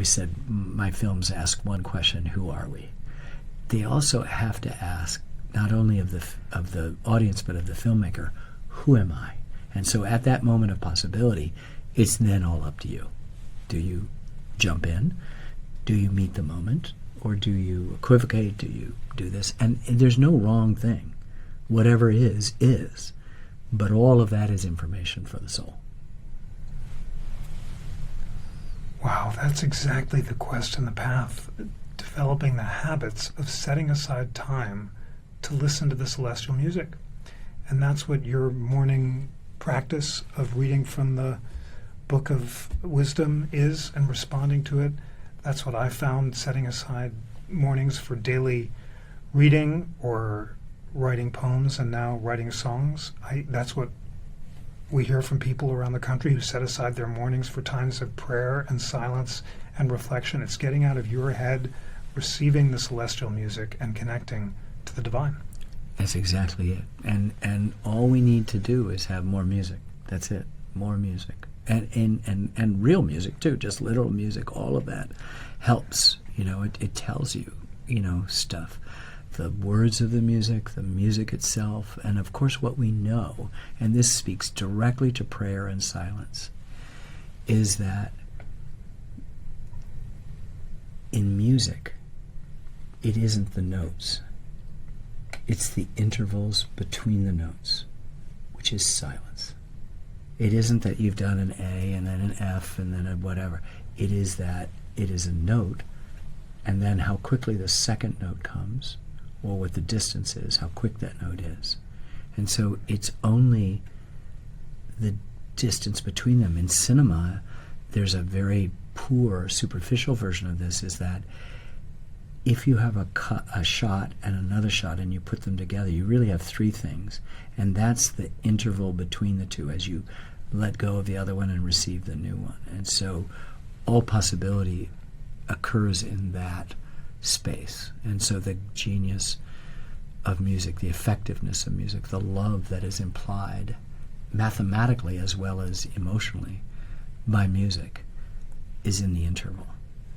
always said my films ask one question: who are we? They also have to ask not only of the audience but of the filmmaker, who am I? And so at that moment of possibility, it's then all up to you. Do you jump in? Do you meet the moment? Or do you equivocate? Do you do this? And there's no wrong thing. Whatever is. But all of that is information for the soul. Wow, that's exactly the quest and the path. Developing the habits of setting aside time to listen to the celestial music. And that's what your morning practice of reading from the book of wisdom is and responding to it. That's what I found, setting aside mornings for daily reading or writing poems and now writing songs. That's what we hear from people around the country who set aside their mornings for times of prayer and silence and reflection. It's getting out of your head, receiving the celestial music, and connecting to the divine. That's exactly it. And all we need to do is have more music. That's it. More music. And real music too, just literal music. All of that helps. It tells you, stuff. The words of the music itself, and of course what we know, and this speaks directly to prayer and silence, is that in music, it isn't the notes. It's the intervals between the notes, which is silence. It isn't that you've done an A and then an F and then a whatever. It is that it is a note, and then how quickly the second note comes, or what the distance is, how quick that note is. And so it's only the distance between them. In cinema, there's a very poor, superficial version of this, is that if you have a shot and another shot and you put them together, you really have three things. And that's the interval between the two as you let go of the other one and receive the new one. And so all possibility occurs in that space. And so the genius of music, the effectiveness of music, the love that is implied mathematically as well as emotionally by music is in the interval,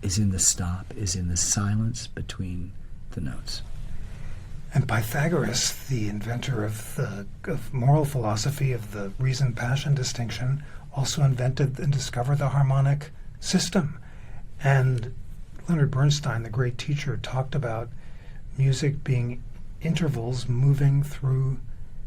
is in the stop, is in the silence between the notes. And Pythagoras, the inventor of moral philosophy, of the reason-passion distinction, also invented and discovered the harmonic system. And Leonard Bernstein, the great teacher, talked about music being intervals moving through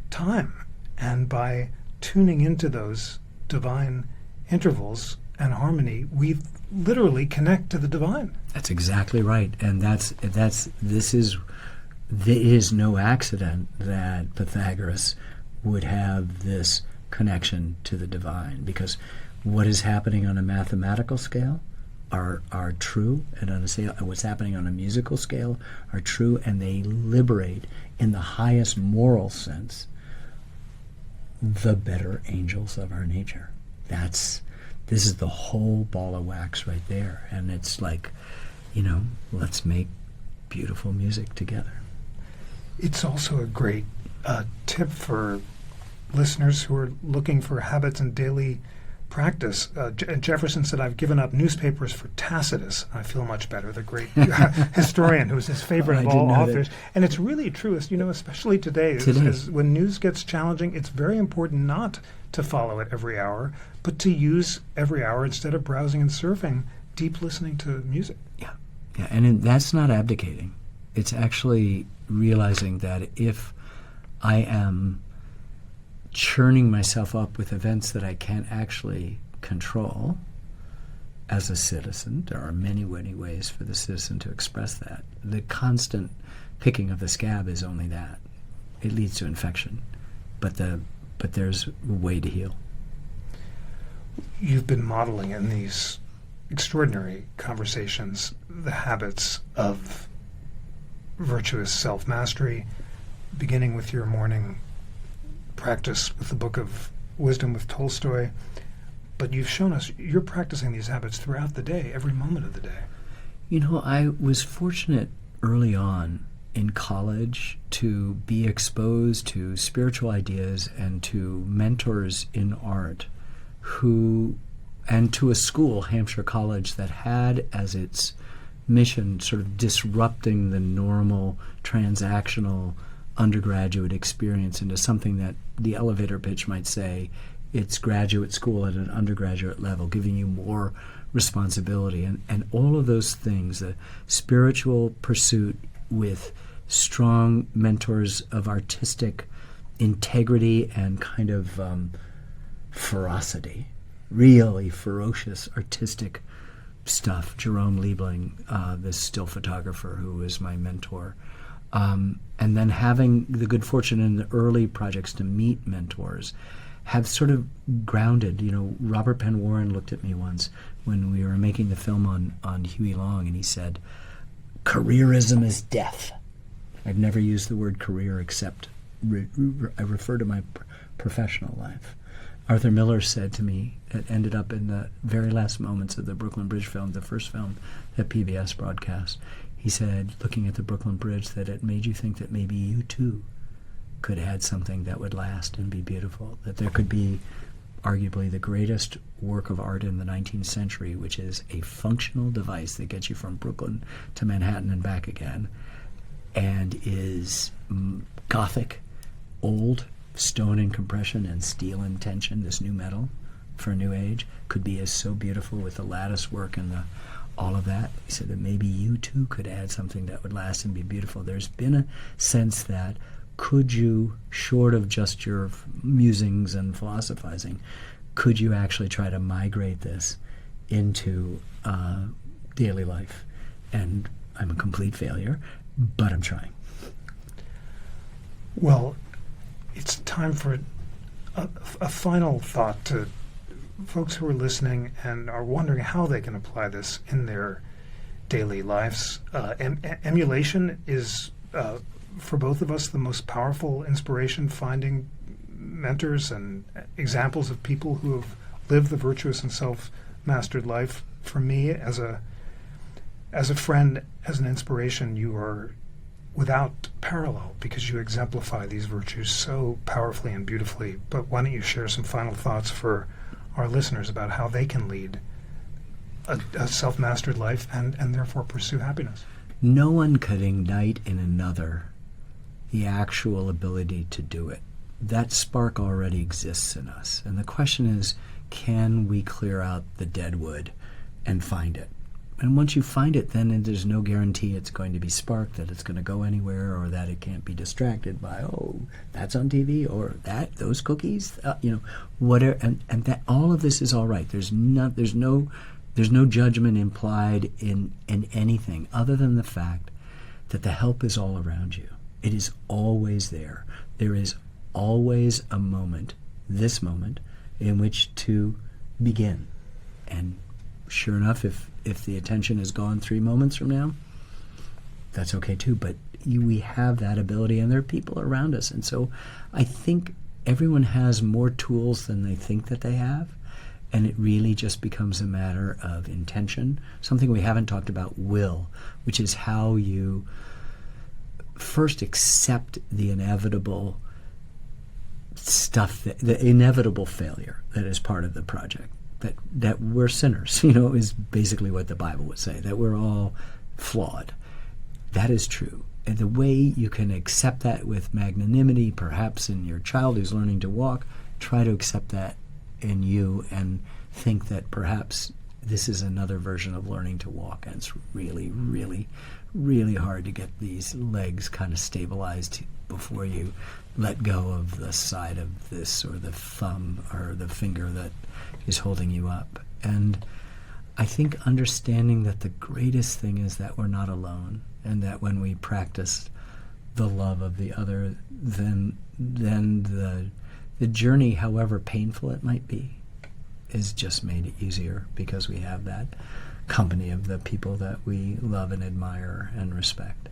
time. And by tuning into those divine intervals and harmony, we literally connect to the divine. That's exactly right. And this is no accident that Pythagoras would have this connection to the divine, because what is happening on a mathematical scale are true, and what's happening on a musical scale are true, and they liberate, in the highest moral sense, the better angels of our nature. This is the whole ball of wax right there, and it's like, let's make beautiful music together. It's also a great tip for listeners who are looking for habits and daily practice. Jefferson said, "I've given up newspapers for Tacitus." I feel much better, the great historian who's his favorite of all authors. And it's really true, especially today. When news gets challenging, it's very important not to follow it every hour, but to use every hour, instead of browsing and surfing, deep listening to music. Yeah, and that's not abdicating. It's actually realizing that if I am churning myself up with events that I can't actually control as a citizen, there are many, many ways for the citizen to express that. The constant picking of the scab is only that. It leads to infection, but there's a way to heal. You've been modeling in these extraordinary conversations the habits of virtuous self-mastery, beginning with your morning practice with the Book of Wisdom with Tolstoy. But you've shown us you're practicing these habits throughout the day, every moment of the day. I was fortunate early on in college to be exposed to spiritual ideas and to mentors in art who and to a school, Hampshire College, that had as its mission sort of disrupting the normal transactional undergraduate experience into something that the elevator pitch might say it's graduate school at an undergraduate level, giving you more responsibility. And all of those things, the spiritual pursuit with strong mentors of artistic integrity and kind of ferocity, really ferocious artistic stuff. Jerome Liebling, this still photographer who was my mentor. And then having the good fortune in the early projects to meet mentors have sort of grounded. Robert Penn Warren looked at me once when we were making the film on Huey Long, and he said, "Careerism is death." I've never used the word career except I refer to my professional life. Arthur Miller said to me, it ended up in the very last moments of the Brooklyn Bridge film, the first film that PBS broadcast. He said, looking at the Brooklyn Bridge, that it made you think that maybe you too could add something that would last and be beautiful, that there could be arguably the greatest work of art in the 19th century, which is a functional device that gets you from Brooklyn to Manhattan and back again, and is Gothic, old, stone in compression and steel in tension, this new metal for a new age, could be as so beautiful with the lattice work and all of that. He said that maybe you too could add something that would last and be beautiful. There's been a sense that could you, short of just your musings and philosophizing, could you actually try to migrate this into daily life? And I'm a complete failure, but I'm trying. Well, it's time for a final thought to folks who are listening and are wondering how they can apply this in their daily lives. Emulation is, for both of us, the most powerful inspiration, finding mentors and examples of people who have lived the virtuous and self-mastered life. For me, as a friend, as an inspiration, you are without parallel because you exemplify these virtues so powerfully and beautifully. But why don't you share some final thoughts for our listeners about how they can lead a self-mastered life and therefore pursue happiness? No one could ignite in another the actual ability to do it. That spark already exists in us. And the question is, can we clear out the dead wood and find it? And once you find it, then there's no guarantee it's going to be sparked, that it's going to go anywhere, or that it can't be distracted by, oh, that's on TV, or those cookies, whatever. And that all of this is all right. There's no judgment implied in anything other than the fact that the help is all around you. It is always there. There is always a moment, this moment, in which to begin. And sure enough, if the attention is gone 3 moments from now, that's okay too. But we have that ability, and there are people around us. And so I think everyone has more tools than they think that they have. And it really just becomes a matter of intention. Something we haven't talked about, will, which is how you first accept the inevitable stuff, the inevitable failure that is part of the project. That we're sinners, is basically what the Bible would say, that we're all flawed. That is true. And the way you can accept that with magnanimity, perhaps in your child who's learning to walk, try to accept that in you and think that perhaps this is another version of learning to walk, and it's really, really, really hard to get these legs kind of stabilized before you let go of the side of this or the thumb or the finger that is holding you up. And I think understanding that the greatest thing is that we're not alone, and that when we practice the love of the other, then the journey, however painful it might be, is just made easier because we have that company of the people that we love and admire and respect.